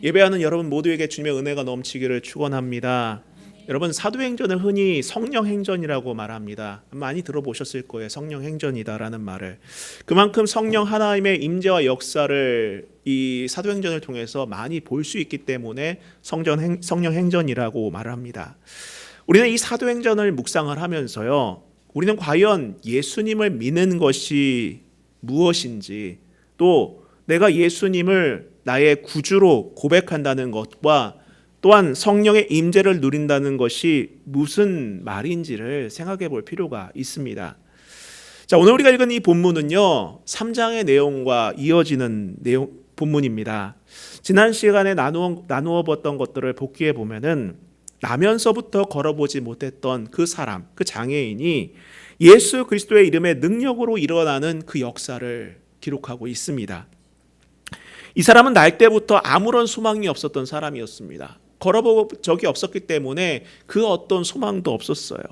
예배하는 여러분 모두에게 주님의 은혜가 넘치기를 축원합니다. 여러분, 사도행전을 흔히 성령행전이라고 말합니다. 많이 들어보셨을 거예요. 성령행전이다라는 말을. 그만큼 성령 하나님의 임재와 역사를 이 사도행전을 통해서 많이 볼 수 있기 때문에 성령행전이라고 말을 합니다. 우리는 이 사도행전을 묵상을 하면서요, 우리는 과연 예수님을 믿는 것이 무엇인지, 또 내가 예수님을 나의 구주로 고백한다는 것과 또한 성령의 임재를 누린다는 것이 무슨 말인지를 생각해 볼 필요가 있습니다. 자, 오늘 우리가 읽은 이 본문은요, 3장의 내용과 이어지는 본문입니다. 지난 시간에 나누어 봤던 것들을 복기해 보면은 나면서부터 걸어보지 못했던 그 사람, 그 장애인이 예수 그리스도의 이름의 능력으로 일어나는 그 역사를 기록하고 있습니다. 이 사람은 날 때부터 아무런 소망이 없었던 사람이었습니다. 걸어본 적이 없었기 때문에 그 어떤 소망도 없었어요.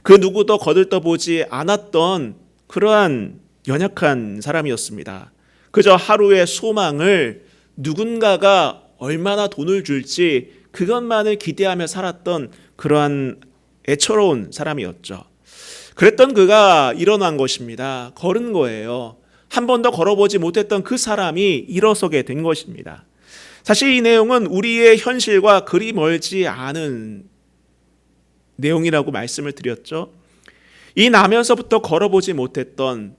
그 누구도 거들떠보지 않았던 그러한 연약한 사람이었습니다. 그저 하루의 소망을 누군가가 얼마나 돈을 줄지 그것만을 기대하며 살았던 그러한 애처로운 사람이었죠. 그랬던 그가 일어난 것입니다. 걸은 거예요. 한 번도 걸어보지 못했던 그 사람이 일어서게 된 것입니다. 사실 이 내용은 우리의 현실과 그리 멀지 않은 내용이라고 말씀을 드렸죠. 이 나면서부터 걷지 못했던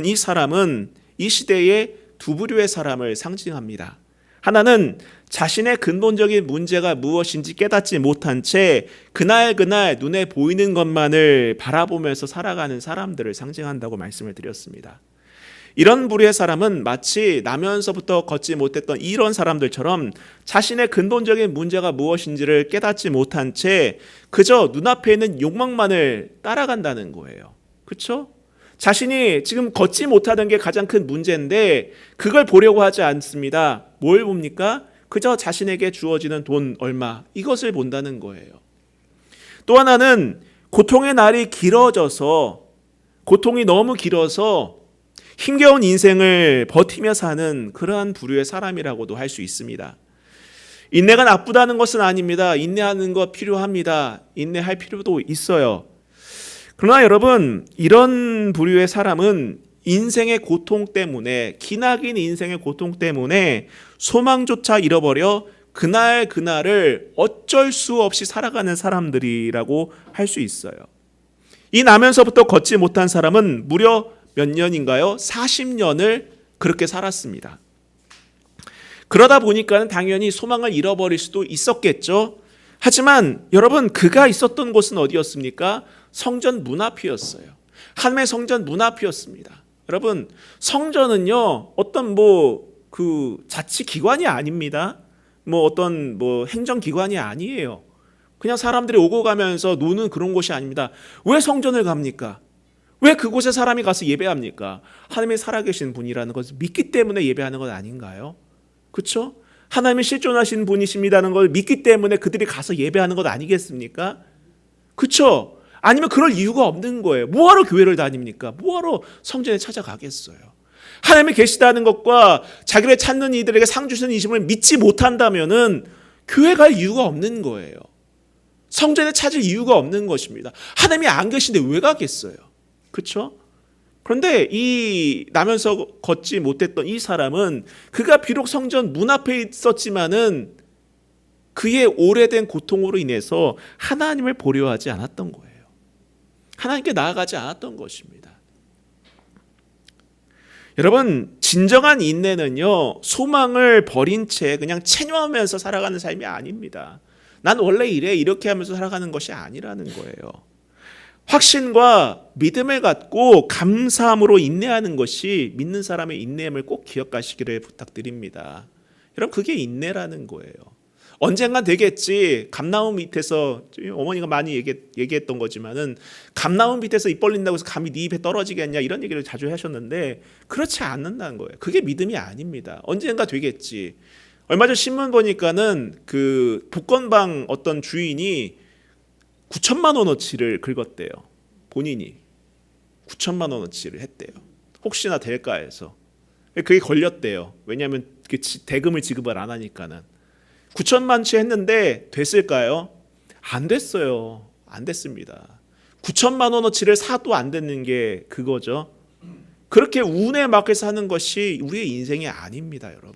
이 사람은 이 시대의 두 부류의 사람을 상징합니다. 하나는 자신의 근본적인 문제가 무엇인지 깨닫지 못한 채 그날 눈에 보이는 것만을 바라보면서 살아가는 사람들을 상징한다고 말씀을 드렸습니다. 이런 부류의 사람은 마치 나면서부터 걷지 못했던 이런 사람들처럼 자신의 근본적인 문제가 무엇인지를 깨닫지 못한 채 그저 눈앞에 있는 욕망만을 따라간다는 거예요. 그렇죠? 자신이 지금 걷지 못하는 게 가장 큰 문제인데 그걸 보려고 하지 않습니다. 뭘 봅니까? 그저 자신에게 주어지는 돈 얼마, 이것을 본다는 거예요. 또 하나는 고통의 날이 길어져서, 고통이 너무 길어서 힘겨운 인생을 버티며 사는 그러한 부류의 사람이라고도 할 수 있습니다. 인내가 나쁘다는 것은 아닙니다. 인내하는 것 필요합니다. 인내할 필요도 있어요. 그러나 여러분, 이런 부류의 사람은 인생의 고통 때문에, 기나긴 인생의 고통 때문에 소망조차 잃어버려 그날을 어쩔 수 없이 살아가는 사람들이라고 할 수 있어요. 이 나면서부터 걷지 못한 사람은 무려 몇 년인가요? 40년을 그렇게 살았습니다. 그러다 보니까 당연히 소망을 잃어버릴 수도 있었겠죠. 하지만 여러분, 그가 있었던 곳은 어디였습니까? 성전 문 앞이었어요. 하나님의 성전 문 앞이었습니다. 여러분, 성전은요, 어떤 그 자치기관이 아닙니다. 어떤 행정기관이 아니에요. 그냥 사람들이 오고 가면서 노는 그런 곳이 아닙니다. 왜 성전을 갑니까? 왜 그곳에 사람이 가서 예배합니까? 하나님이 살아계신 분이라는 것을 믿기 때문에 예배하는 것 아닌가요? 그렇죠? 하나님이 실존하신 분이십니다는 걸 믿기 때문에 그들이 가서 예배하는 것 아니겠습니까? 그렇죠? 아니면 그럴 이유가 없는 거예요. 뭐하러 교회를 다닙니까? 뭐하러 성전에 찾아가겠어요? 하나님이 계시다는 것과 자기를 찾는 이들에게 상 주시는 이심을 믿지 못한다면은 교회 갈 이유가 없는 거예요. 성전에 찾을 이유가 없는 것입니다. 하나님이 안 계신데 왜 가겠어요? 그렇죠? 그런데 이 나면서 걷지 못했던 이 사람은 그가 비록 성전 문 앞에 있었지만은 그의 오래된 고통으로 인해서 하나님을 보려 하지 않았던 거예요. 하나님께 나아가지 않았던 것입니다. 여러분, 진정한 인내는요, 소망을 버린 채 그냥 체념하면서 살아가는 삶이 아닙니다. 난 원래 이렇게 하면서 살아가는 것이 아니라는 거예요. 확신과 믿음을 갖고 감사함으로 인내하는 것이 믿는 사람의 인내임을 꼭 기억하시기를 부탁드립니다. 여러분, 그게 인내라는 거예요. 언젠간 되겠지. 감나무 밑에서, 어머니가 많이 얘기했던 거지만은, 감나무 밑에서 입 벌린다고 해서 감이 네 입에 떨어지겠냐, 이런 얘기를 자주 하셨는데 그렇지 않는다는 거예요. 그게 믿음이 아닙니다. 언젠가 되겠지. 얼마 전 신문 보니까는 그 복권방 어떤 주인이 9천만 원어치를 긁었대요. 본인이 9천만 원어치를 했대요. 혹시나 될까 해서. 그게 걸렸대요. 왜냐하면 대금을 지급을 안 하니까는 9천만 채 했는데 됐을까요? 안 됐어요. 안 됐습니다. 9천만 원어치를 사도 안 되는 게 그거죠. 그렇게 운에 맡겨 사는 것이 우리의 인생이 아닙니다, 여러분.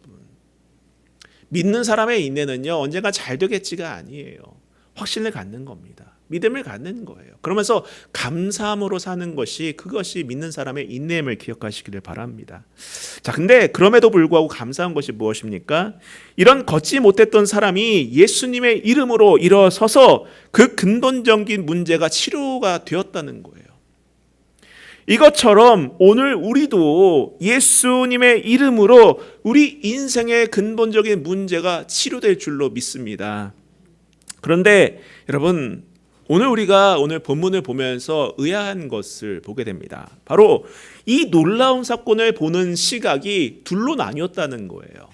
믿는 사람의 인내는요, 언젠가 잘 되겠지가 아니에요. 확신을 갖는 겁니다. 믿음을 갖는 거예요. 그러면서 감사함으로 사는 것이, 그것이 믿는 사람의 인내임을 기억하시기를 바랍니다. 자, 근데 그럼에도 불구하고 감사한 것이 무엇입니까? 이런 걷지 못했던 사람이 예수님의 이름으로 일어서서 그 근본적인 문제가 치료가 되었다는 거예요. 이것처럼 오늘 우리도 예수님의 이름으로 우리 인생의 근본적인 문제가 치료될 줄로 믿습니다. 그런데 여러분, 우리가 오늘 본문을 보면서 의아한 것을 보게 됩니다. 바로 이 놀라운 사건을 보는 시각이 둘로 나뉘었다는 거예요.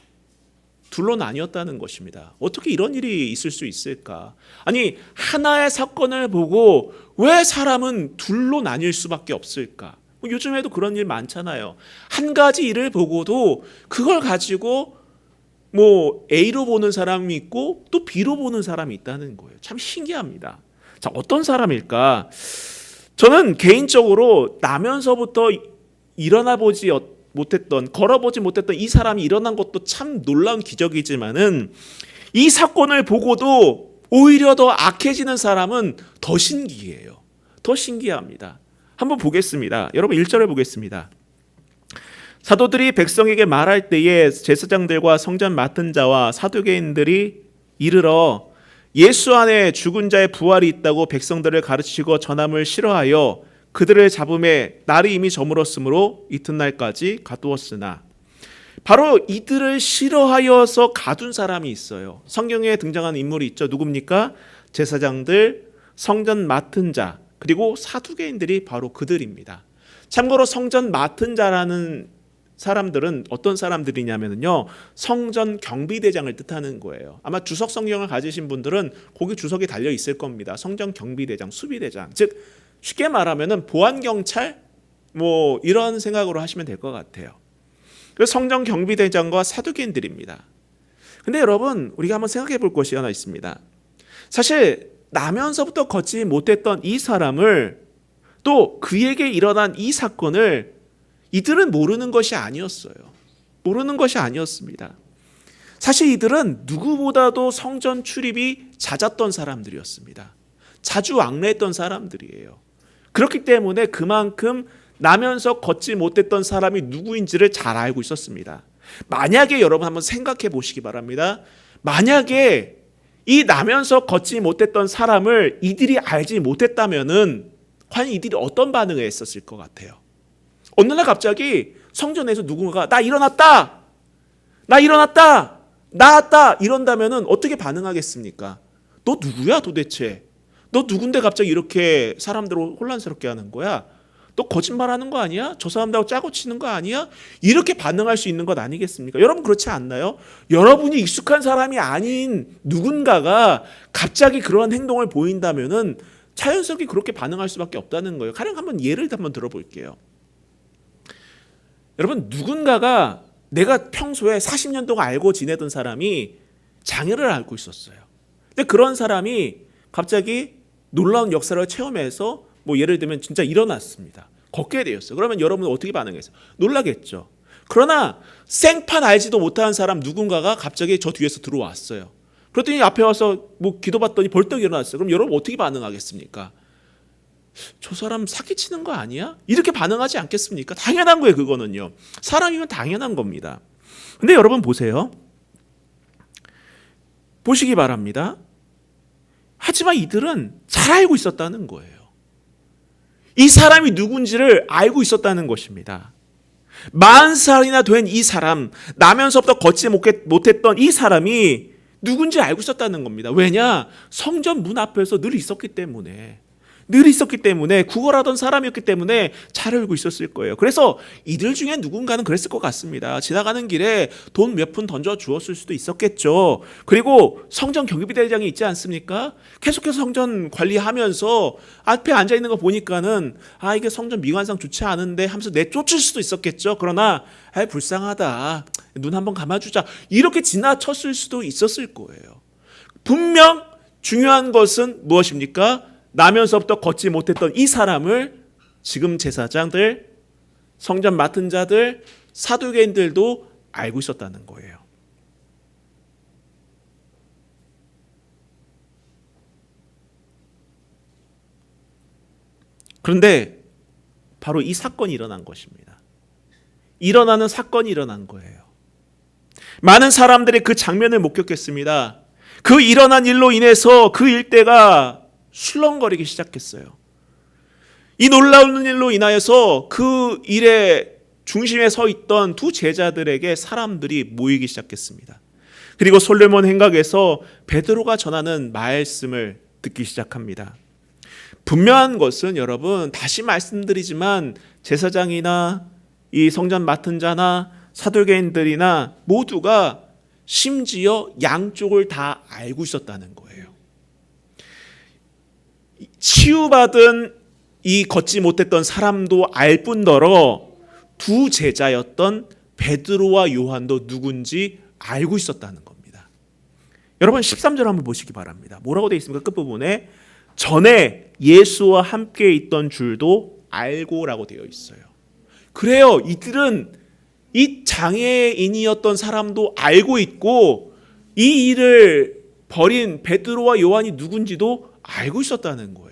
둘로 나뉘었다는 것입니다. 어떻게 이런 일이 있을 수 있을까? 아니, 하나의 사건을 보고 왜 사람은 둘로 나뉠 수밖에 없을까? 요즘에도 그런 일 많잖아요. 한 가지 일을 보고도 그걸 가지고 A로 보는 사람이 있고 또 B로 보는 사람이 있다는 거예요. 참 신기합니다. 자, 어떤 사람일까? 저는 개인적으로 나면서부터 걸어보지 못했던 이 사람이 일어난 것도 참 놀라운 기적이지만은 이 사건을 보고도 오히려 더 악해지는 사람은 더 신기해요. 더 신기합니다. 한번 보겠습니다. 여러분 1절을 보겠습니다. 사도들이 백성에게 말할 때에 제사장들과 성전 맡은 자와 사두개인들이 이르러 예수 안에 죽은 자의 부활이 있다고 백성들을 가르치고 전함을 싫어하여 그들을 잡음에 날이 이미 저물었으므로 이튿날까지 가두었으나, 바로 이들을 싫어하여서 가둔 사람이 있어요. 성경에 등장하는 인물이 있죠. 누굽니까? 제사장들, 성전 맡은 자, 그리고 사두개인들이 바로 그들입니다. 참고로 성전 맡은 자라는 사람들은 어떤 사람들이냐면요, 성전 경비대장을 뜻하는 거예요. 아마 주석 성경을 가지신 분들은 거기 주석이 달려 있을 겁니다. 성전 경비대장, 수비대장, 즉 쉽게 말하면은 보안 경찰 이런 생각으로 하시면 될 것 같아요. 그래서 성전 경비대장과 사두개인들입니다. 근데 여러분, 우리가 한번 생각해 볼 것이 하나 있습니다. 사실 나면서부터 걷지 못했던 이 사람을, 또 그에게 일어난 이 사건을 이들은 모르는 것이 아니었어요. 모르는 것이 아니었습니다. 사실 이들은 누구보다도 성전 출입이 잦았던 사람들이었습니다. 자주 왕래했던 사람들이에요. 그렇기 때문에 그만큼 나면서 걷지 못했던 사람이 누구인지를 잘 알고 있었습니다. 만약에 여러분 한번 생각해 보시기 바랍니다. 만약에 이 나면서 걷지 못했던 사람을 이들이 알지 못했다면은 과연 이들이 어떤 반응을 했었을 것 같아요? 어느 날 갑자기 성전에서 누군가가 나 일어났다, 나왔다 이런다면은 어떻게 반응하겠습니까? 너 누구야 도대체? 너 누군데 갑자기 이렇게 사람들을 혼란스럽게 하는 거야? 너 거짓말하는 거 아니야? 저 사람들하고 짜고 치는 거 아니야? 이렇게 반응할 수 있는 것 아니겠습니까? 여러분 그렇지 않나요? 여러분이 익숙한 사람이 아닌 누군가가 갑자기 그런 행동을 보인다면은 자연스럽게 그렇게 반응할 수밖에 없다는 거예요. 가령 한번 예를 한번 들어볼게요. 여러분, 누군가가 내가 평소에 40년 동안 알고 지내던 사람이 장애를 앓고 있었어요. 근데 그런 사람이 갑자기 놀라운 역사를 체험해서 예를 들면 진짜 일어났습니다. 걷게 되었어요. 그러면 여러분은 어떻게 반응했어요? 놀라겠죠. 그러나 생판 알지도 못한 사람 누군가가 갑자기 저 뒤에서 들어왔어요. 그랬더니 앞에 와서 기도받더니 벌떡 일어났어요. 그럼 여러분 어떻게 반응하겠습니까? 저 사람 사기치는 거 아니야? 이렇게 반응하지 않겠습니까? 당연한 거예요, 그거는요. 사람이면 당연한 겁니다. 근데 여러분 보세요. 보시기 바랍니다. 하지만 이들은 잘 알고 있었다는 거예요. 이 사람이 누군지를 알고 있었다는 것입니다. 40살이나 된 이 사람, 나면서부터 걷지 못했던 이 사람이 누군지 알고 있었다는 겁니다. 왜냐? 성전 문 앞에서 늘 있었기 때문에. 늘 있었기 때문에, 구걸하던 사람이었기 때문에 잘 알고 있었을 거예요. 그래서 이들 중에 누군가는 그랬을 것 같습니다. 지나가는 길에 돈 몇 푼 던져 주었을 수도 있었겠죠. 그리고 성전 경비대장이 있지 않습니까? 계속해서 성전 관리하면서 앞에 앉아 있는 거 보니까는 이게 성전 미관상 좋지 않은데 하면서 내쫓을 수도 있었겠죠. 그러나 불쌍하다, 눈 한번 감아주자, 이렇게 지나쳤을 수도 있었을 거예요. 분명 중요한 것은 무엇입니까? 나면서부터 걷지 못했던 이 사람을 지금 제사장들, 성전 맡은 자들, 사두개인들도 알고 있었다는 거예요. 그런데 바로 이 사건이 일어난 것입니다. 일어나는 사건이 일어난 거예요. 많은 사람들이 그 장면을 목격했습니다. 그 일어난 일로 인해서 그 일대가 술렁거리기 시작했어요. 이 놀라운 일로 인하여서 그 일의 중심에 서 있던 두 제자들에게 사람들이 모이기 시작했습니다. 그리고 솔로몬 행각에서 베드로가 전하는 말씀을 듣기 시작합니다. 분명한 것은 여러분, 다시 말씀드리지만 제사장이나 이 성전 맡은 자나 사두개인들이나 모두가 심지어 양쪽을 다 알고 있었다는 거예요. 치유받은 이 걷지 못했던 사람도 알 뿐더러 두 제자였던 베드로와 요한도 누군지 알고 있었다는 겁니다. 여러분 13절 한번 보시기 바랍니다. 뭐라고 되어 있습니까? 끝부분에 전에 예수와 함께 있던 줄도 알고라고 되어 있어요. 그래요. 이들은 이 장애인이었던 사람도 알고 있고 이 일을 벌인 베드로와 요한이 누군지도 알고 있었다는 거예요.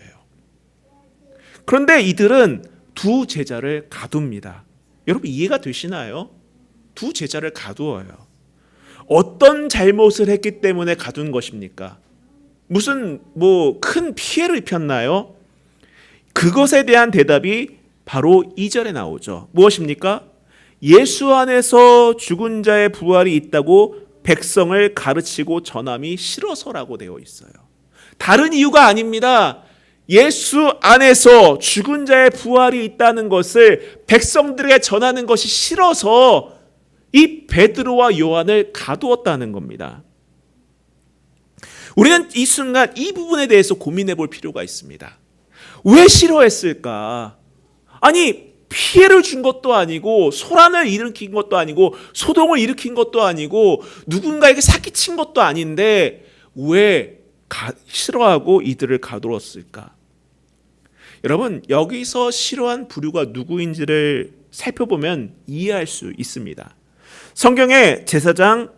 그런데 이들은 두 제자를 가둡니다. 여러분 이해가 되시나요? 두 제자를 가두어요. 어떤 잘못을 했기 때문에 가둔 것입니까? 무슨 큰 피해를 입혔나요? 그것에 대한 대답이 바로 2절에 나오죠. 무엇입니까? 예수 안에서 죽은 자의 부활이 있다고 백성을 가르치고 전함이 싫어서라고 되어 있어요. 다른 이유가 아닙니다. 예수 안에서 죽은 자의 부활이 있다는 것을 백성들에게 전하는 것이 싫어서 이 베드로와 요한을 가두었다는 겁니다. 우리는 이 순간 이 부분에 대해서 고민해 볼 필요가 있습니다. 왜 싫어했을까? 아니, 피해를 준 것도 아니고 소란을 일으킨 것도 아니고 소동을 일으킨 것도 아니고 누군가에게 사기친 것도 아닌데 왜 싫어하고 이들을 가두었을까? 여러분 여기서 싫어한 부류가 누구인지를 살펴보면 이해할 수 있습니다. 성경에 제사장,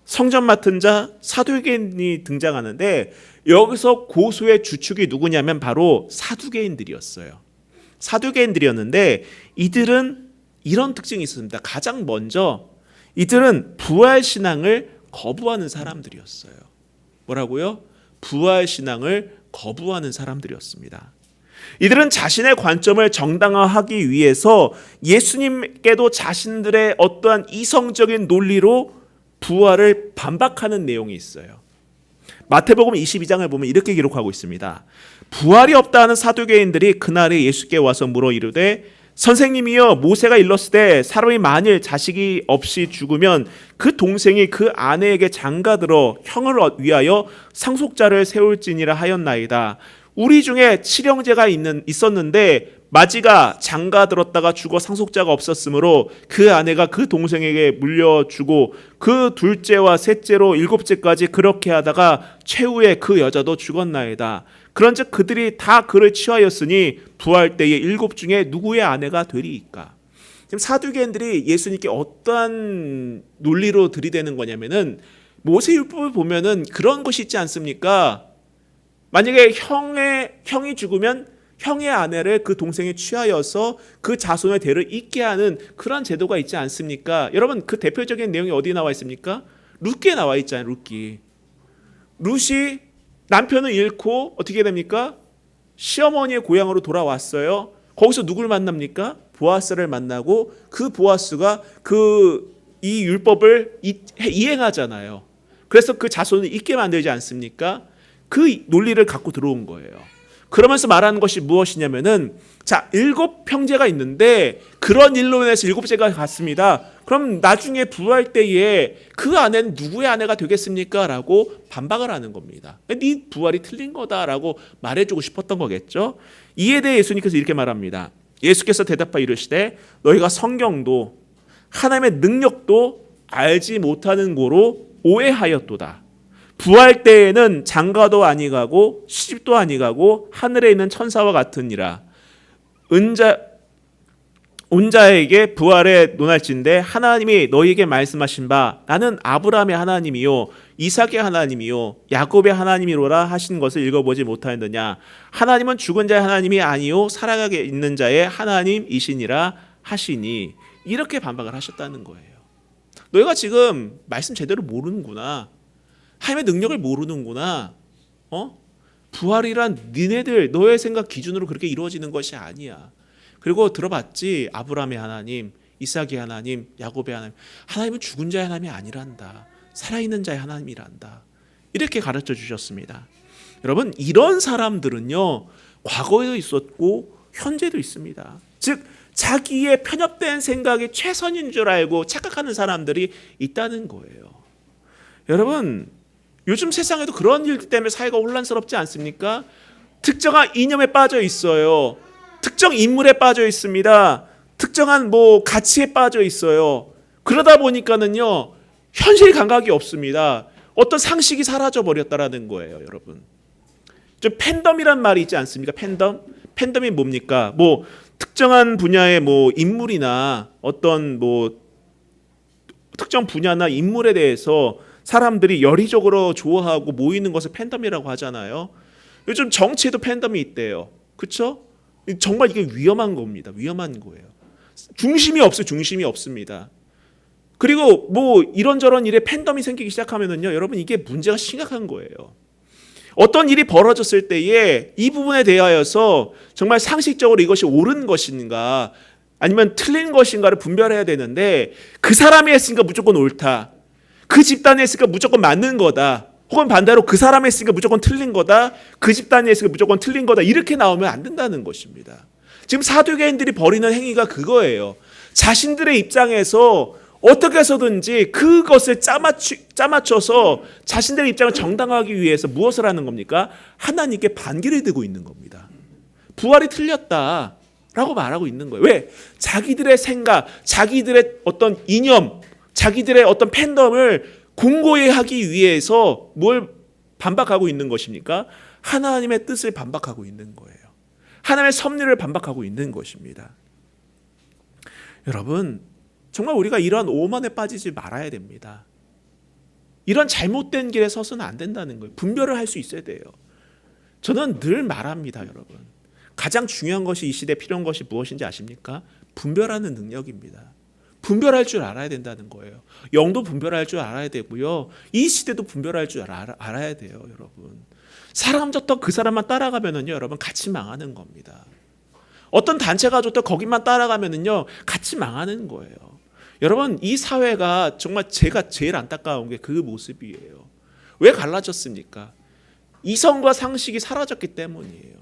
성전 맡은 자, 사두개인이 등장하는데 여기서 고소의 주축이 누구냐면 바로 사두개인들이었어요. 사두개인들이었는데 이들은 이런 특징이 있었습니다. 가장 먼저 이들은 부활신앙을 거부하는 사람들이었어요. 뭐라고요? 부활신앙을 거부하는 사람들이었습니다. 이들은 자신의 관점을 정당화하기 위해서 예수님께도 자신들의 어떠한 이성적인 논리로 부활을 반박하는 내용이 있어요. 마태복음 22장을 보면 이렇게 기록하고 있습니다. 부활이 없다 하는 사두개인들이 그날에 예수께 와서 물어 이르되 선생님이여 모세가 일렀으되 사람이 만일 자식이 없이 죽으면 그 동생이 그 아내에게 장가들어 형을 위하여 상속자를 세울지니라 하였나이다. 우리 중에 칠형제가 있었는데 마지가 장가들었다가 죽어 상속자가 없었으므로 그 아내가 그 동생에게 물려주고 그 둘째와 셋째로 일곱째까지 그렇게 하다가 최후에 그 여자도 죽었나이다. 그런즉 그들이 다 그를 취하였으니 부활 때에 일곱 중에 누구의 아내가 되리이까? 지금 사두개인들이 예수님께 어떠한 논리로 들이대는 거냐면은 모세율법을 보면은 그런 것이 있지 않습니까? 만약에 형이 죽으면 형의 아내를 그 동생이 취하여서 그 자손의 대를 잇게 하는 그런 제도가 있지 않습니까? 여러분 그 대표적인 내용이 어디 나와 있습니까? 룻기에 나와 있잖아요. 룻이 남편을 잃고 어떻게 됩니까? 시어머니의 고향으로 돌아왔어요. 거기서 누굴 만납니까? 보아스를 만나고 그 보아스가 이 율법을 이행하잖아요. 그래서 그 자손을 잇게 만들지 않습니까? 그 논리를 갖고 들어온 거예요. 그러면서 말하는 것이 무엇이냐면은 자, 7형제가 있는데 그런 일로 인해서 7제가 갔습니다. 그럼 나중에 부활 때에 그 아내는 누구의 아내가 되겠습니까? 라고 반박을 하는 겁니다. 네 부활이 틀린 거다라고 말해주고 싶었던 거겠죠. 이에 대해 예수님께서 이렇게 말합니다. 예수께서 대답하여 이르시되 너희가 성경도 하나님의 능력도 알지 못하는 고로 오해하였도다. 부활 때에는 장가도 아니가고 시집도 아니가고 하늘에 있는 천사와 같으니라. 은자에게 부활의 논할진대 하나님이 너희에게 말씀하신 바 나는 아브라함의 하나님이요 이삭의 하나님이요 야곱의 하나님이로라 하신 것을 읽어보지 못하였느냐. 하나님은 죽은 자의 하나님이 아니요 살아가게 있는 자의 하나님이시니라 하시니. 이렇게 반박을 하셨다는 거예요. 너희가 지금 말씀 제대로 모르는구나. 하나님의 능력을 모르는구나. 부활이란 니네들 너의 생각 기준으로 그렇게 이루어지는 것이 아니야. 그리고 들어봤지? 아브라함의 하나님, 이삭의 하나님, 야곱의 하나님. 하나님은 죽은 자의 하나님이 아니란다. 살아있는 자의 하나님이란다. 이렇게 가르쳐 주셨습니다. 여러분, 이런 사람들은요, 과거에도 있었고 현재도 있습니다. 즉 자기의 편협된 생각이 최선인 줄 알고 착각하는 사람들이 있다는 거예요. 여러분, 요즘 세상에도 그런 일 때문에 사회가 혼란스럽지 않습니까? 특정한 이념에 빠져 있어요. 특정 인물에 빠져 있습니다. 특정한 가치에 빠져 있어요. 그러다 보니까는요, 현실 감각이 없습니다. 어떤 상식이 사라져 버렸다라는 거예요, 여러분. 좀 팬덤이란 말이 있지 않습니까? 팬덤이 뭡니까? 특정한 분야의 인물이나 어떤 특정 분야나 인물에 대해서 사람들이 열의적으로 좋아하고 모이는 것을 팬덤이라고 하잖아요. 요즘 정치에도 팬덤이 있대요. 그렇죠? 정말 이게 위험한 겁니다. 위험한 거예요. 중심이 없습니다. 그리고 이런저런 일에 팬덤이 생기기 시작하면은요, 여러분 이게 문제가 심각한 거예요. 어떤 일이 벌어졌을 때에 이 부분에 대하여서 정말 상식적으로 이것이 옳은 것인가 아니면 틀린 것인가를 분별해야 되는데 그 사람이 했으니까 무조건 옳다. 그 집단이 했으니까 무조건 맞는 거다. 혹은 반대로 그 사람이 했으니까 무조건 틀린 거다. 그 집단이 했으니까 무조건 틀린 거다. 이렇게 나오면 안 된다는 것입니다. 지금 사두개인들이 벌이는 행위가 그거예요. 자신들의 입장에서 어떻게 해서든지 그것을 짜맞춰서 자신들의 입장을 정당화하기 위해서 무엇을 하는 겁니까? 하나님께 반기를 들고 있는 겁니다. 부활이 틀렸다라고 말하고 있는 거예요. 왜? 자기들의 생각, 자기들의 어떤 이념, 자기들의 어떤 팬덤을 공고히 하기 위해서 뭘 반박하고 있는 것입니까? 하나님의 뜻을 반박하고 있는 거예요. 하나님의 섭리를 반박하고 있는 것입니다. 여러분, 정말 우리가 이런 오만에 빠지지 말아야 됩니다. 이런 잘못된 길에 서서는 안 된다는 거예요. 분별을 할 수 있어야 돼요. 저는 늘 말합니다, 여러분. 가장 중요한 것이 이 시대에 필요한 것이 무엇인지 아십니까? 분별하는 능력입니다. 분별할 줄 알아야 된다는 거예요. 영도 분별할 줄 알아야 되고요. 이 시대도 분별할 줄 알아야 돼요, 여러분. 사람 좋다 그 사람만 따라가면은요, 여러분 같이 망하는 겁니다. 어떤 단체가 좋다 거기만 따라가면은요, 같이 망하는 거예요. 여러분, 이 사회가 정말 제가 제일 안타까운 게 그 모습이에요. 왜 갈라졌습니까? 이성과 상식이 사라졌기 때문이에요.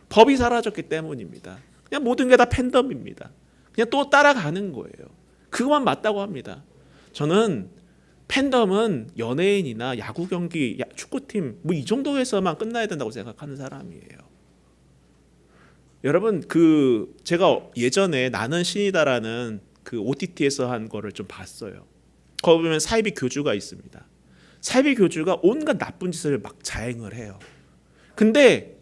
법이 사라졌기 때문입니다. 그냥 모든 게 다 팬덤입니다. 그냥 또 따라가는 거예요. 그것만 맞다고 합니다. 저는 팬덤은 연예인이나 야구 경기, 축구팀 이 정도에서만 끝나야 된다고 생각하는 사람이에요. 여러분, 제가 예전에 나는 신이다라는 그 OTT에서 한 거를 좀 봤어요. 거기 보면 사이비 교주가 있습니다. 사이비 교주가 온갖 나쁜 짓을 막 자행을 해요. 근데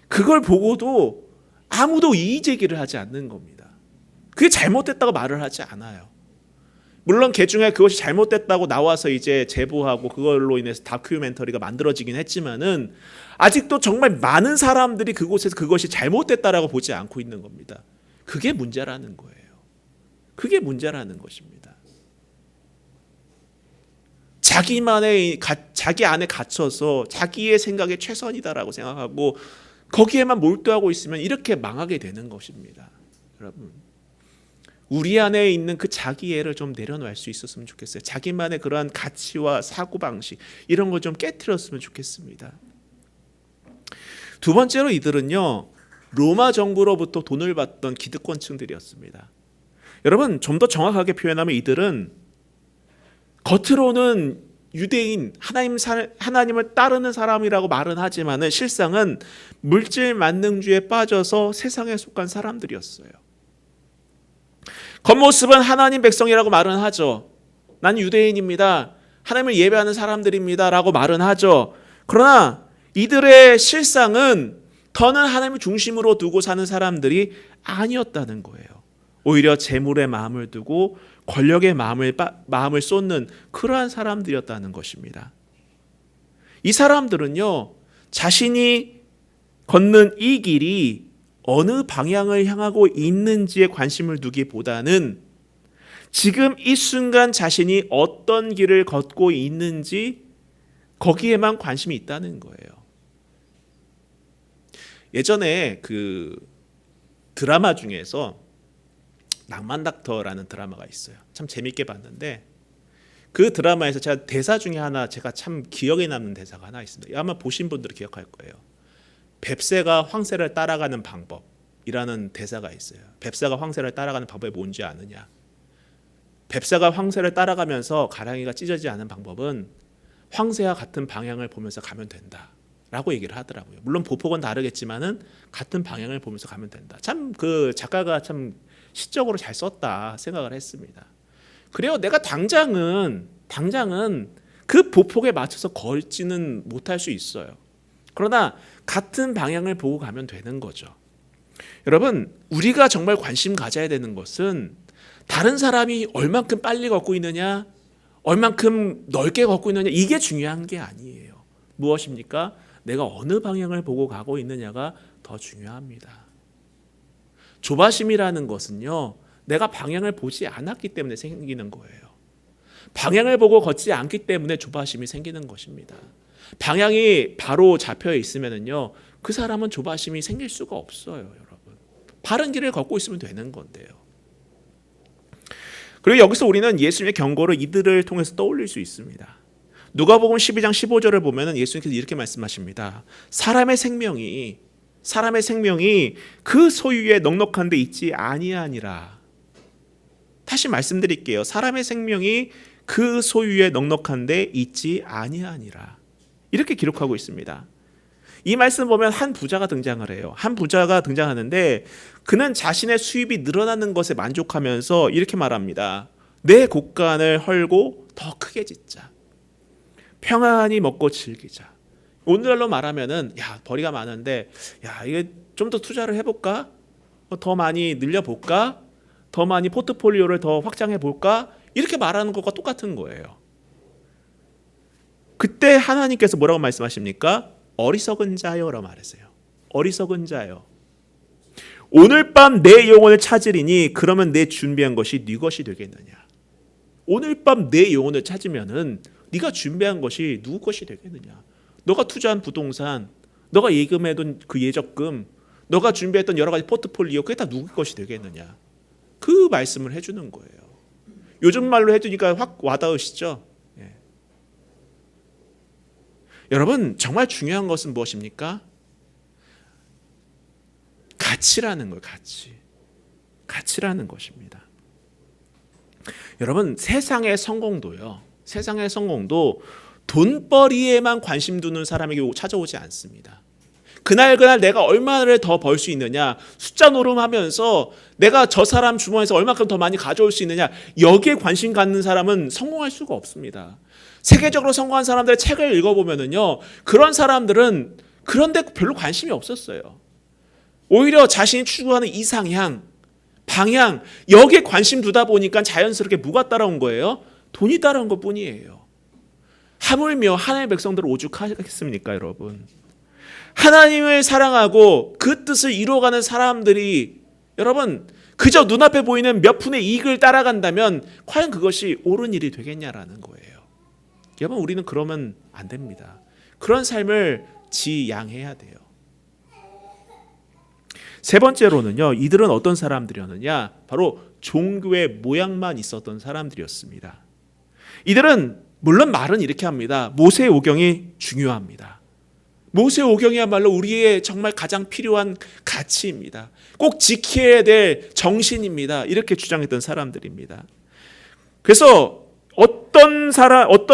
그걸 보고도 아무도 이의 제기를 하지 않는 겁니다. 그게 잘못됐다고 말을 하지 않아요. 물론 개중에 그것이 잘못됐다고 나와서 이제 제보하고 그걸로 인해서 다큐멘터리가 만들어지긴 했지만은 아직도 정말 많은 사람들이 그곳에서 그것이 잘못됐다라고 보지 않고 있는 겁니다. 그게 문제라는 거예요. 그게 문제라는 것입니다. 자기 안에 갇혀서 자기의 생각에 최선이다라고 생각하고 거기에만 몰두하고 있으면 이렇게 망하게 되는 것입니다. 여러분, 우리 안에 있는 그 자기애를 좀 내려놓을 수 있었으면 좋겠어요. 자기만의 그러한 가치와 사고방식 이런 거 좀 깨트렸으면 좋겠습니다. 두 번째로 이들은요, 로마 정부로부터 돈을 받던 기득권층들이었습니다. 여러분, 좀 더 정확하게 표현하면 이들은 겉으로는 유대인, 하나님을 따르는 사람이라고 말은 하지만은 실상은 물질 만능주의에 빠져서 세상에 속한 사람들이었어요. 겉모습은 하나님 백성이라고 말은 하죠. 난 유대인입니다. 하나님을 예배하는 사람들입니다. 라고 말은 하죠. 그러나 이들의 실상은 더는 하나님을 중심으로 두고 사는 사람들이 아니었다는 거예요. 오히려 재물의 마음을 두고 권력의 마음을 쏟는 그러한 사람들이었다는 것입니다. 이 사람들은요, 자신이 걷는 이 길이 어느 방향을 향하고 있는지에 관심을 두기보다는 지금 이 순간 자신이 어떤 길을 걷고 있는지 거기에만 관심이 있다는 거예요. 예전에 그 드라마 중에서 낭만닥터라는 드라마가 있어요. 참 재밌게 봤는데 그 드라마에서 제가 대사 중에 하나 제가 참 기억에 남는 대사가 하나 있습니다. 아마 보신 분들은 기억할 거예요. 뱁새가 황새를 따라가는 방법이라는 대사가 있어요. 뱁새가 황새를 따라가는 방법이 뭔지 아느냐? 뱁새가 황새를 따라가면서 가랑이가 찢어지지 않은 방법은 황새와 같은 방향을 보면서 가면 된다 라고 얘기를 하더라고요. 물론 보폭은 다르겠지만은 같은 방향을 보면서 가면 된다. 참 그 작가가 참 시적으로 잘 썼다 생각을 했습니다. 그래요. 내가 당장은 그 보폭에 맞춰서 걸지는 못할 수 있어요. 그러나 같은 방향을 보고 가면 되는 거죠. 여러분, 우리가 정말 관심 가져야 되는 것은 다른 사람이 얼만큼 빨리 걷고 있느냐, 얼만큼 넓게 걷고 있느냐, 이게 중요한 게 아니에요. 무엇입니까? 내가 어느 방향을 보고 가고 있느냐가 더 중요합니다. 조바심이라는 것은요, 내가 방향을 보지 않았기 때문에 생기는 거예요. 방향을 보고 걷지 않기 때문에 조바심이 생기는 것입니다. 방향이 바로 잡혀 있으면은요, 그 사람은 조바심이 생길 수가 없어요, 여러분. 바른 길을 걷고 있으면 되는 건데요. 그리고 여기서 우리는 예수님의 경고를 이들을 통해서 떠올릴 수 있습니다. 누가복음 12장 15절을 보면은 예수님께서 이렇게 말씀하십니다. 사람의 생명이 그 소유에 넉넉한 데 있지 아니하니라. 다시 말씀드릴게요. 사람의 생명이 그 소유에 넉넉한 데 있지 아니하니라. 이렇게 기록하고 있습니다. 이 말씀 보면 한 부자가 등장을 해요. 한 부자가 등장하는데 그는 자신의 수입이 늘어나는 것에 만족하면서 이렇게 말합니다. 내 곳간을 헐고 더 크게 짓자. 평안히 먹고 즐기자. 오늘날로 말하면은 벌이가 많은데 이게 좀 더 투자를 해볼까? 더 많이 늘려볼까? 더 많이 포트폴리오를 더 확장해볼까? 이렇게 말하는 것과 똑같은 거예요. 그때 하나님께서 뭐라고 말씀하십니까? 어리석은 자여라고 말했어요. 어리석은 자여. 오늘 밤 내 영혼을 찾으리니 그러면 내 준비한 것이 네 것이 되겠느냐. 오늘 밤 내 영혼을 찾으면은 네가 준비한 것이 누구 것이 되겠느냐. 너가 투자한 부동산, 너가 예금해둔 그 예적금, 너가 준비했던 여러 가지 포트폴리오, 그게 다 누구 것이 되겠느냐. 그 말씀을 해주는 거예요. 요즘 말로 해주니까 확 와닿으시죠? 예. 여러분, 정말 중요한 것은 무엇입니까? 가치라는 거예요. 가치라는 것입니다. 여러분, 세상의 성공도 돈벌이에만 관심 두는 사람에게 찾아오지 않습니다. 그날 내가 얼마를 더 벌 수 있느냐, 숫자 노름하면서 내가 저 사람 주머니에서 얼마큼 더 많이 가져올 수 있느냐, 여기에 관심 갖는 사람은 성공할 수가 없습니다. 세계적으로 성공한 사람들의 책을 읽어보면은요, 그런 사람들은 그런데 별로 관심이 없었어요. 오히려 자신이 추구하는 이상향, 방향, 여기에 관심 두다 보니까 자연스럽게 뭐가 따라온 거예요? 돈이 따라온 것 뿐이에요. 하물며 하나님의 백성들을 오죽하겠습니까, 여러분? 하나님을 사랑하고 그 뜻을 이루어가는 사람들이 여러분 그저 눈앞에 보이는 몇 푼의 이익을 따라간다면 과연 그것이 옳은 일이 되겠냐라는 거예요. 여러분, 우리는 그러면 안 됩니다. 그런 삶을 지양해야 돼요. 세 번째로는요, 이들은 어떤 사람들이었느냐? 바로 종교의 모양만 있었던 사람들이었습니다. 이들은 물론 말은 이렇게 합니다. 모세의 오경이 중요합니다. 모세오경이야말로 우리의 정말 가장 필요한 가치입니다. 꼭 지켜야 될 정신입니다. 이렇게 주장했던 사람들입니다. 그래서 어떤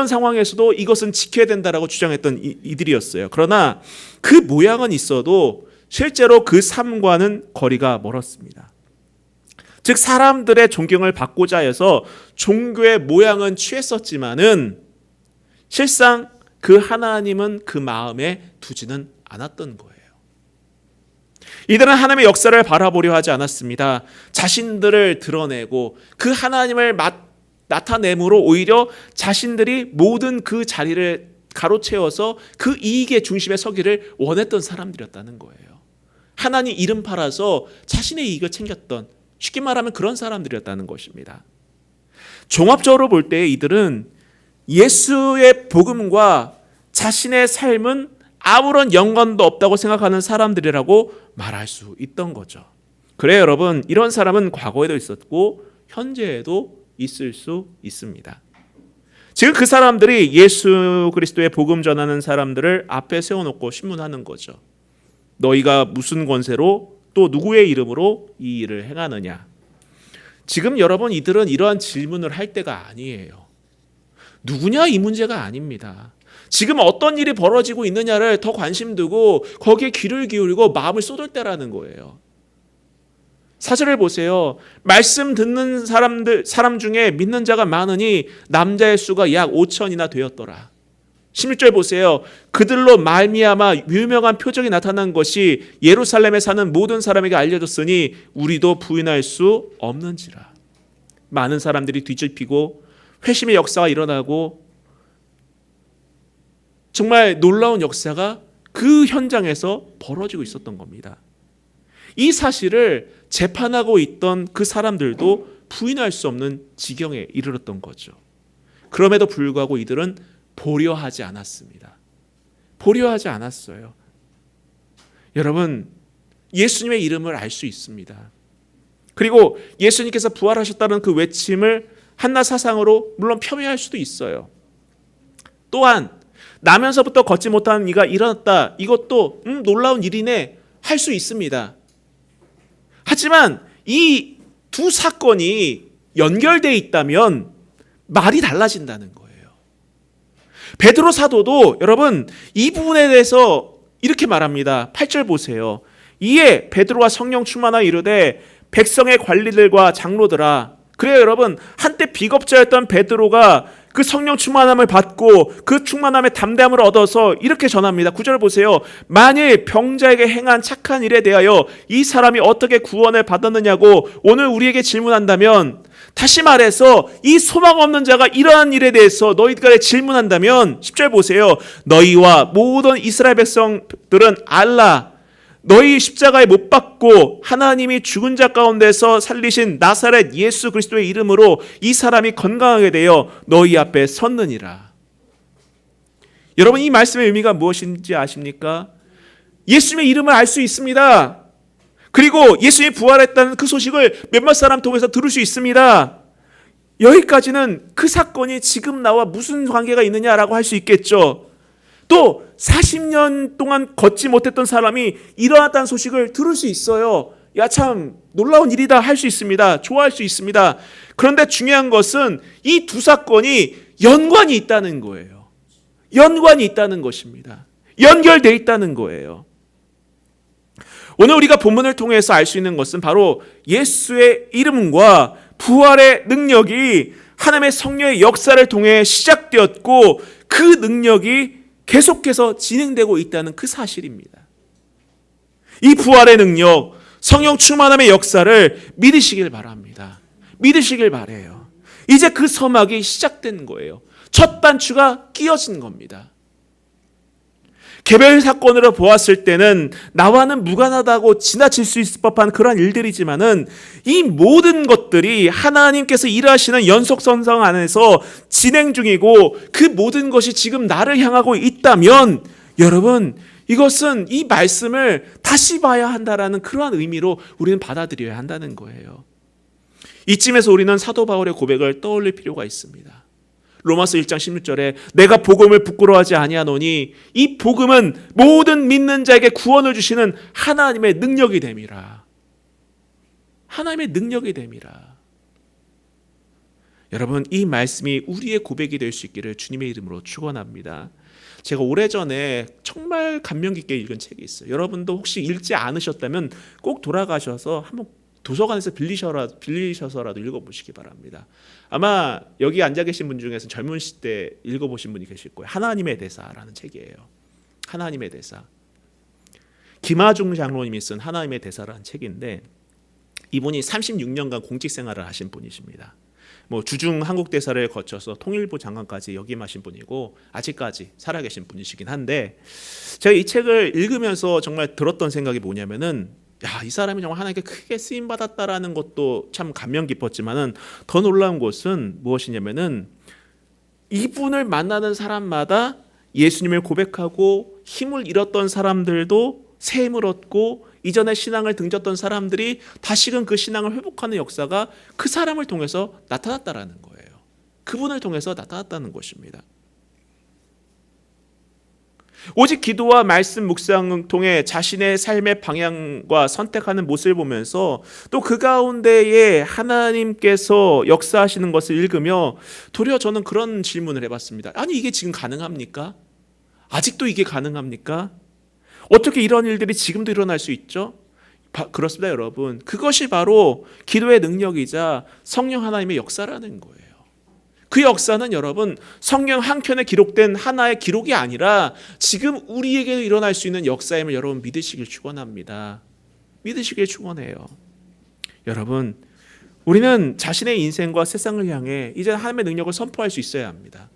상황에서도 이것은 지켜야 된다라고 주장했던 이들이었어요. 그러나 그 모양은 있어도 실제로 그 삶과는 거리가 멀었습니다. 즉 사람들의 존경을 받고자 해서 종교의 모양은 취했었지만은 실상 그 하나님은 그 마음에 두지는 않았던 거예요. 이들은 하나님의 역사를 바라보려 하지 않았습니다. 자신들을 드러내고 그 하나님을 나타내므로 오히려 자신들이 모든 그 자리를 가로채워서 그 이익의 중심에 서기를 원했던 사람들이었다는 거예요. 하나님 이름 팔아서 자신의 이익을 챙겼던, 쉽게 말하면 그런 사람들이었다는 것입니다. 종합적으로 볼 때 이들은 예수의 복음과 자신의 삶은 아무런 연관도 없다고 생각하는 사람들이라고 말할 수 있던 거죠. 그래요, 여러분. 이런 사람은 과거에도 있었고 현재에도 있을 수 있습니다. 지금 그 사람들이 예수 그리스도의 복음 전하는 사람들을 앞에 세워놓고 신문하는 거죠. 너희가 무슨 권세로 또 누구의 이름으로 이 일을 행하느냐. 지금 여러분 이들은 이러한 질문을 할 때가 아니에요. 누구냐 이 문제가 아닙니다. 지금 어떤 일이 벌어지고 있느냐를 더 관심 두고 거기에 귀를 기울이고 마음을 쏟을 때라는 거예요. 4절을 보세요. 말씀 듣는 사람 중에 믿는 자가 많으니 남자의 수가 약 5천이나 되었더라. 16절 보세요. 그들로 말미암아 유명한 표적이 나타난 것이 예루살렘에 사는 모든 사람에게 알려졌으니 우리도 부인할 수 없는지라. 많은 사람들이 뒤집히고 회심의 역사가 일어나고 정말 놀라운 역사가 그 현장에서 벌어지고 있었던 겁니다. 이 사실을 재판하고 있던 그 사람들도 부인할 수 없는 지경에 이르렀던 거죠. 그럼에도 불구하고 이들은 보려하지 않았습니다. 보려하지 않았어요. 여러분, 예수님의 이름을 알 수 있습니다. 그리고 예수님께서 부활하셨다는 그 외침을 한낱 사상으로 물론 폄훼할 수도 있어요. 또한 나면서부터 걷지 못하는 이가 일어났다. 이것도 놀라운 일이네 할 수 있습니다. 하지만 이 두 사건이 연결되어 있다면 말이 달라진다는 거예요. 베드로 사도도 여러분 이 부분에 대해서 이렇게 말합니다. 8절 보세요. 이에 베드로와 성령 충만하여 이르되 백성의 관리들과 장로들아. 그래요, 여러분. 한때 비겁자였던 베드로가 그 성령 충만함을 받고 그 충만함의 담대함을 얻어서 이렇게 전합니다. 9절 보세요. 만일 병자에게 행한 착한 일에 대하여 이 사람이 어떻게 구원을 받았느냐고 오늘 우리에게 질문한다면, 다시 말해서 이 소망 없는 자가 이러한 일에 대해서 너희들에게 질문한다면 10절 보세요. 너희와 모든 이스라엘 백성들은 알라. 너희 십자가에 못 박고 하나님이 죽은 자 가운데서 살리신 나사렛 예수 그리스도의 이름으로 이 사람이 건강하게 되어 너희 앞에 섰느니라. 여러분, 이 말씀의 의미가 무엇인지 아십니까? 예수님의 이름을 알 수 있습니다. 그리고 예수님이 부활했다는 그 소식을 몇몇 사람 통해서 들을 수 있습니다. 여기까지는 그 사건이 지금 나와 무슨 관계가 있느냐라고 할 수 있겠죠. 또 40년 동안 걷지 못했던 사람이 일어났다는 소식을 들을 수 있어요. 야, 참 놀라운 일이다 할 수 있습니다. 좋아할 수 있습니다. 그런데 중요한 것은 이 두 사건이 연관이 있다는 거예요. 연관이 있다는 것입니다. 연결되어 있다는 거예요. 오늘 우리가 본문을 통해서 알 수 있는 것은 바로 예수의 이름과 부활의 능력이 하나님의 성령의 역사를 통해 시작되었고 그 능력이 계속해서 진행되고 있다는 그 사실입니다. 이 부활의 능력, 성령 충만함의 역사를 믿으시길 바랍니다. 믿으시길 바라요. 이제 그 서막이 시작된 거예요. 첫 단추가 끼어진 겁니다. 개별 사건으로 보았을 때는 나와는 무관하다고 지나칠 수 있을 법한 그런 일들이지만은 이 모든 것들이 하나님께서 일하시는 연속선상 안에서 진행 중이고 그 모든 것이 지금 나를 향하고 있다면 여러분, 이것은 이 말씀을 다시 봐야 한다라는 그러한 의미로 우리는 받아들여야 한다는 거예요. 이쯤에서 우리는 사도 바울의 고백을 떠올릴 필요가 있습니다. 로마서 1장 16절에 내가 복음을 부끄러워하지 아니하노니 이 복음은 모든 믿는 자에게 구원을 주시는 하나님의 능력이 됨이라. 하나님의 능력이 됨이라. 여러분, 이 말씀이 우리의 고백이 될 수 있기를 주님의 이름으로 축원합니다. 제가 오래전에 정말 감명 깊게 읽은 책이 있어요. 여러분도 혹시 읽지 않으셨다면 꼭 돌아가셔서 한번 도서관에서 빌리셔서라도 읽어보시기 바랍니다. 아마 여기 앉아 계신 분 중에서 젊은 시대 읽어보신 분이 계실 거예요. 하나님의 대사라는 책이에요. 하나님의 대사. 김하중 장로님이 쓴 하나님의 대사라는 책인데, 이분이 36년간 공직 생활을 하신 분이십니다. 주중 한국 대사를 거쳐서 통일부 장관까지 역임하신 분이고 아직까지 살아계신 분이시긴 한데, 제가 이 책을 읽으면서 정말 들었던 생각이 뭐냐면은, 이 사람이 정말 하나님께 크게 쓰임 받았다라는 것도 참 감명 깊었지만은 더 놀라운 것은 무엇이냐면은, 이분을 만나는 사람마다 예수님을 고백하고 힘을 잃었던 사람들도 새 힘을 얻고 이전에 신앙을 등졌던 사람들이 다시금 그 신앙을 회복하는 역사가 그 사람을 통해서 나타났다라는 거예요. 그분을 통해서 나타났다는 것입니다. 오직 기도와 말씀 묵상을 통해 자신의 삶의 방향과 선택하는 모습을 보면서 또 그 가운데에 하나님께서 역사하시는 것을 읽으며 도리어 저는 그런 질문을 해봤습니다. 아니, 이게 지금 가능합니까? 아직도 이게 가능합니까? 어떻게 이런 일들이 지금도 일어날 수 있죠? 그렇습니다, 여러분. 그것이 바로 기도의 능력이자 성령 하나님의 역사라는 거예요. 그 역사는 여러분, 성경 한켠에 기록된 하나의 기록이 아니라 지금 우리에게도 일어날 수 있는 역사임을 여러분 믿으시길 축원합니다. 믿으시길 축원해요. 여러분, 우리는 자신의 인생과 세상을 향해 이제 하나님의 능력을 선포할 수 있어야 합니다.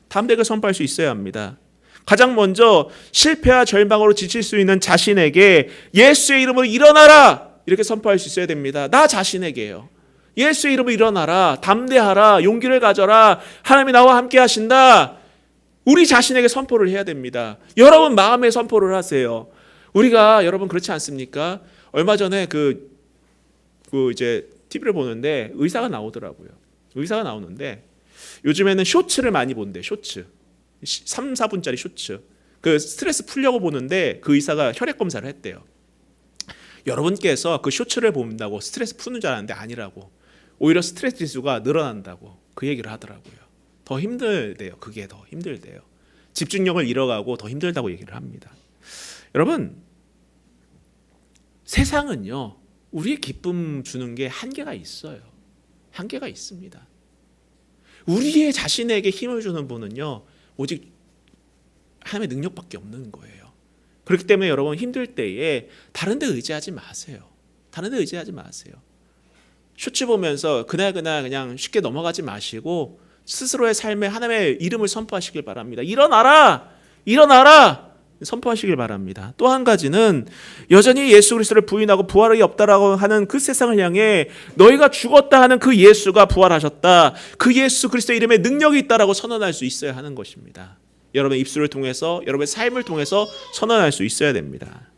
담대하게 선포할 수 있어야 합니다. 가장 먼저 실패와 절망으로 지칠 수 있는 자신에게 예수의 이름으로 일어나라, 이렇게 선포할 수 있어야 됩니다. 나 자신에게요. 예수의 이름으로 일어나라, 담대하라, 용기를 가져라, 하나님이 나와 함께 하신다. 우리 자신에게 선포를 해야 됩니다. 여러분 마음에 선포를 하세요. 우리가 여러분 그렇지 않습니까? 얼마 전에 이제 TV를 보는데 의사가 나오더라고요. 의사가 나오는데 요즘에는 쇼츠를 많이 본대. 쇼츠 3, 4분짜리 쇼츠. 그 스트레스 풀려고 보는데 그 의사가 혈액 검사를 했대요. 여러분께서 그 쇼츠를 본다고 스트레스 푸는 줄 알았는데 아니라고. 오히려 스트레스 지수가 늘어난다고 그 얘기를 하더라고요. 더 힘들대요. 그게 더 힘들대요. 집중력을 잃어가고 더 힘들다고 얘기를 합니다. 여러분, 세상은요, 우리의 기쁨 주는 게 한계가 있어요. 한계가 있습니다. 우리의 자신에게 힘을 주는 분은요, 오직 하나님의 능력밖에 없는 거예요. 그렇기 때문에 여러분 힘들 때에 다른 데 의지하지 마세요. 다른 데 의지하지 마세요. 쇼츠 보면서 그날 그냥 쉽게 넘어가지 마시고 스스로의 삶에 하나님의 이름을 선포하시길 바랍니다. 일어나라! 일어나라! 선포하시길 바랍니다. 또 한 가지는 여전히 예수 그리스도를 부인하고 부활이 없다라고 하는 그 세상을 향해 너희가 죽었다 하는 그 예수가 부활하셨다. 그 예수 그리스도의 이름에 능력이 있다라고 선언할 수 있어야 하는 것입니다. 여러분의 입술을 통해서, 여러분의 삶을 통해서 선언할 수 있어야 됩니다.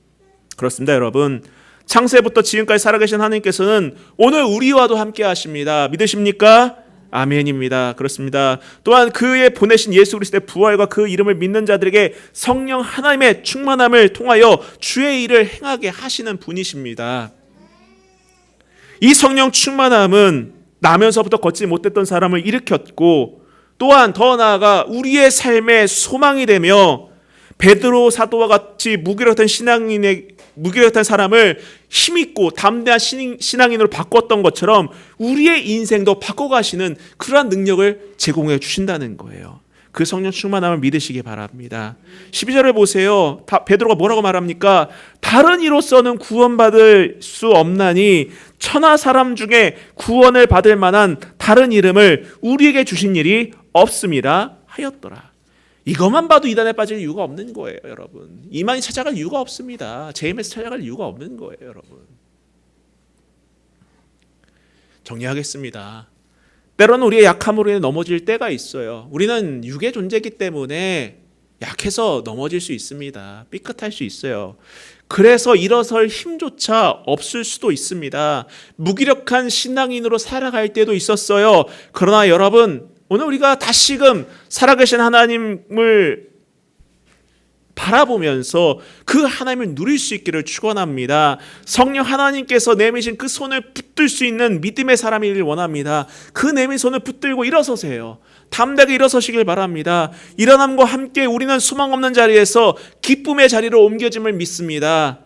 그렇습니다, 여러분. 창세부터 지금까지 살아계신 하나님께서는 오늘 우리와도 함께 하십니다. 믿으십니까? 아멘입니다. 그렇습니다. 또한 그의 보내신 예수 그리스도의 부활과 그 이름을 믿는 자들에게 성령 하나님의 충만함을 통하여 주의 일을 행하게 하시는 분이십니다. 이 성령 충만함은 나면서부터 걷지 못했던 사람을 일으켰고, 또한 더 나아가 우리의 삶의 소망이 되며 베드로 사도와 같이 무기력한 사람을 힘있고 담대한 신앙인으로 바꿨던 것처럼 우리의 인생도 바꿔가시는 그러한 능력을 제공해 주신다는 거예요. 그 성령 충만함을 믿으시기 바랍니다. 12절을 보세요. 베드로가 뭐라고 말합니까? 다른 이로서는 구원받을 수 없나니 천하 사람 중에 구원을 받을 만한 다른 이름을 우리에게 주신 일이 없음이라 하였더라. 이것만 봐도 이단에 빠질 이유가 없는 거예요, 여러분. 이만희 찾아갈 이유가 없습니다. 제임에서 찾아갈 이유가 없는 거예요, 여러분. 정리하겠습니다. 때로는 우리의 약함으로 인해 넘어질 때가 있어요. 우리는 육의 존재이기 때문에 약해서 넘어질 수 있습니다. 삐끗할 수 있어요. 그래서 일어설 힘조차 없을 수도 있습니다. 무기력한 신앙인으로 살아갈 때도 있었어요. 그러나 여러분, 오늘 우리가 다시금 살아계신 하나님을 바라보면서 그 하나님을 누릴 수 있기를 축원합니다. 성령 하나님께서 내미신 그 손을 붙들 수 있는 믿음의 사람이길 원합니다. 그 내민 손을 붙들고 일어서세요. 담대하게 일어서시길 바랍니다. 일어남과 함께 우리는 소망 없는 자리에서 기쁨의 자리로 옮겨짐을 믿습니다.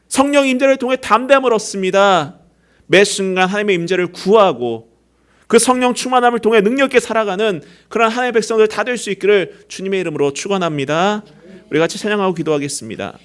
성령 임재를 통해 담대함을 얻습니다. 매 순간 하나님의 임재를 구하고 그 성령 충만함을 통해 능력 있게 살아가는 그런 하나님의 백성들 다 될 수 있기를 주님의 이름으로 축원합니다. 우리 같이 찬양하고 기도하겠습니다.